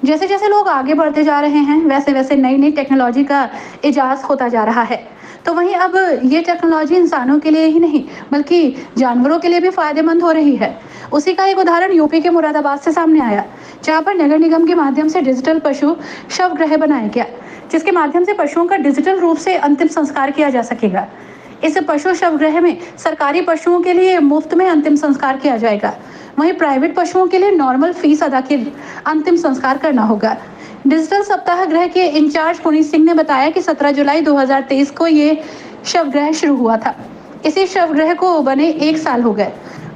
जैसे जैसे लोग आगे बढ़ते जा रहे हैं वैसे वैसे नई नई टेक्नोलॉजी का इजाज होता जा रहा है। तो वहीं अब ये टेक्नोलॉजी इंसानों के लिए ही नहीं बल्कि जानवरों के लिए भी फायदेमंद हो रही है। उसी का एक उदाहरण यूपी के मुरादाबाद से सामने आया, जहाँ पर नगर निगम के माध्यम से डिजिटल पशु शव गृह बनाया गया, जिसके माध्यम से पशुओं का डिजिटल रूप से अंतिम संस्कार किया जा सकेगा। इस पशु शव गृह में सरकारी पशुओं के लिए मुफ्त में अंतिम संस्कार किया जाएगा, वहीं प्राइवेट पशुओं के लिए नॉर्मल फीस अदा कर अंतिम संस्कार करना होगा। डिजिटल सप्ताह गृह के इंचार्ज पुनीत सिंह ने बताया कि 17 जुलाई 2023 को ये शवगृह शुरू हुआ था। इसी शवगृह को बने 1 साल हो गए।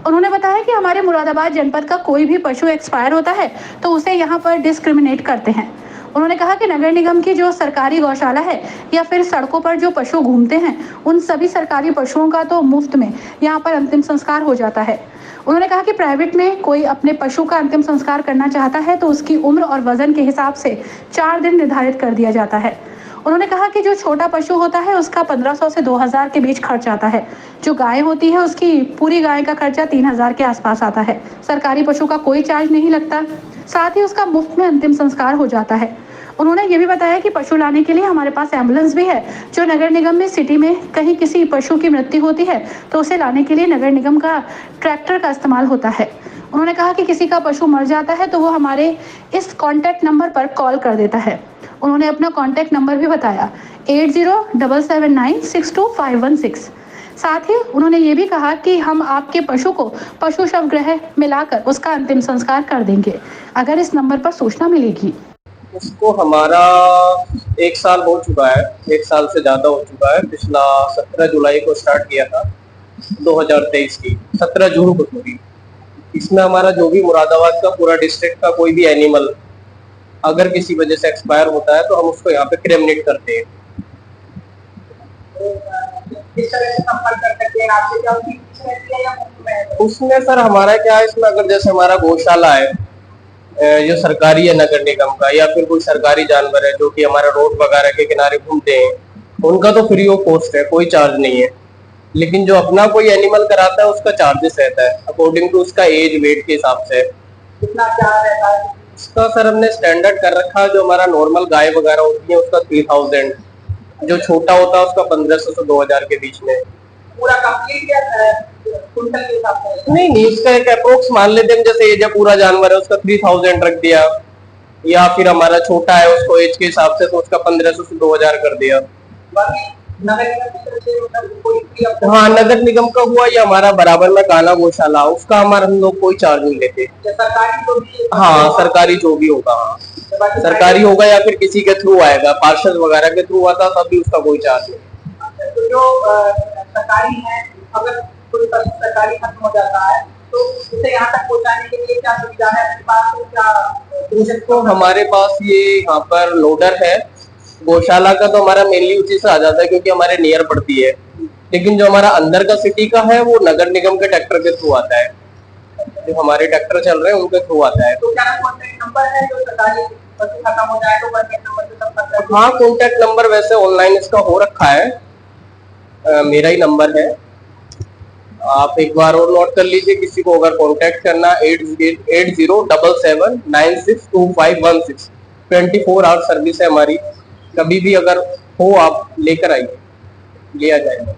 उन्होंने बताया कि हमारे मुरादाबाद जनपद का कोई भी पशु एक्सपायर होता है तो उसे यहाँ पर डिस्क्रिमिनेट करते हैं। उन्होंने कहा कि नगर निगम की जो सरकारी गौशाला है या फिर सड़कों पर जो पशु घूमते हैं उन सभी सरकारी पशुओं का तो मुफ्त में यहाँ पर अंतिम संस्कार हो जाता है। उन्होंने कहा कि प्राइवेट में कोई अपने पशु का अंतिम संस्कार करना चाहता है तो उसकी उम्र और वजन के हिसाब से 4 दिन निर्धारित कर दिया जाता है। उन्होंने कहा कि जो छोटा पशु होता है उसका 1500 से 2000 के बीच खर्च आता है। जो गाय होती है उसकी पूरी गाय का खर्चा 3000 के आसपास आता है। सरकारी पशु का कोई चार्ज नहीं लगता, साथ ही उसका मुफ्त में अंतिम संस्कार हो जाता है। उन्होंने ये भी बताया कि पशु लाने के लिए हमारे पास एम्बुलेंस भी है। जो नगर निगम में सिटी में कहीं किसी पशु की मृत्यु होती है तो उसे लाने के लिए नगर निगम का ट्रैक्टर का इस्तेमाल होता है। उन्होंने कहा कि किसी का पशु मर जाता है तो वो हमारे इस कॉन्टैक्ट नंबर पर कॉल कर देता है। उन्होंने अपना कॉन्टैक्ट नंबर भी बताया 8077962516। साथ ही उन्होंने ये भी कहा कि हम आपके पशु को पशु शव गृह में लाकर उसका अंतिम संस्कार कर देंगे अगर इस नंबर पर सूचना मिलेगी। उसको हमारा 1 साल हो चुका है, 1 साल से ज्यादा हो चुका है। पिछला 17 जुलाई को स्टार्ट किया था 2023 की 17 जून को पूरी। इसमें हमारा जो भी मुरादाबाद का पूरा डिस्ट्रिक्ट का कोई भी एनिमल अगर किसी वजह से एक्सपायर होता है तो हम उसको यहाँ पे क्रेमनेट करते हैं। किस तरह से संपर्क कर सकते हैं आपसे? क्या उसमें सर हमारा क्या है, इसमें अगर जैसे हमारा गौशाला है जो सरकारी है नगर निगम का, या फिर कोई सरकारी जानवर है जो कि हमारा रोड वगैरह के किनारे घूमते हैं, उनका तो फ्री ऑफ कॉस्ट है, कोई चार्ज नहीं है। लेकिन जो अपना कोई एनिमल कराता है उसका चार्जेस रहता है अकॉर्डिंग टू उसका एज वेट के हिसाब से। कितना चार्ज रहता है? उसका सर हमने स्टैंडर्ड कर रखा है। जो हमारा नॉर्मल गाय वगैरह होती है उसका 3000, जो छोटा होता है उसका 1500 से 2000 के बीच में। पूरा कंप्लीट या कुंटल के हिसाब से? नहीं, इसका एक अप्रोक्स मान लेते हैं, जैसे एज पूरा जानवर है उसका 3000 रख दिया, या फिर हमारा छोटा है उसको एज के हिसाब से तो उसका 1500 से 2000 कर दिया। हाँ, नगर निगम का हुआ या हमारा बराबर में काना गौशाला उसका हमारा हम लोग कोई चार्ज नहीं लेते। सरकारी हाँ, सरकारी जो भी होगा, हाँ सरकारी होगा या फिर किसी के थ्रू आएगा, पार्षद वगैरह के थ्रू आता तब भी उसका कोई चार्ज नहीं। तो जो सरकारी है, अगर कोई सरकारी खत्म हो जाता है तो उसे यहाँ तक पहुँचाने के लिए क्या सुविधा है आपके पास? क्या तो हमारे पास ये यहाँ पर लोडर है। गौशाला का तो हमारा मेनली उसी से आ जाता है क्योंकि हमारे नियर पड़ती है। लेकिन जो हमारा अंदर का सिटी का है वो नगर निगम के ट्रैक्टर के थ्रू आता है, जो हमारे ट्रैक्टर चल रहे हैं उनके थ्रू आता है। तो क्या कॉन्टैक्ट नंबर है जो सरकारी पशु खत्म हो जाए तो कॉन्टैक्ट नंबर से संपर्क? हाँ, कॉन्टैक्ट नंबर वैसे ऑनलाइन इसका हो रखा है, मेरा ही नंबर है, आप एक बार और नोट कर लीजिए। किसी को अगर कांटेक्ट करना 8077962516। 24 आवर सर्विस है हमारी, कभी भी अगर हो आप लेकर आइए, लिया जाएगा।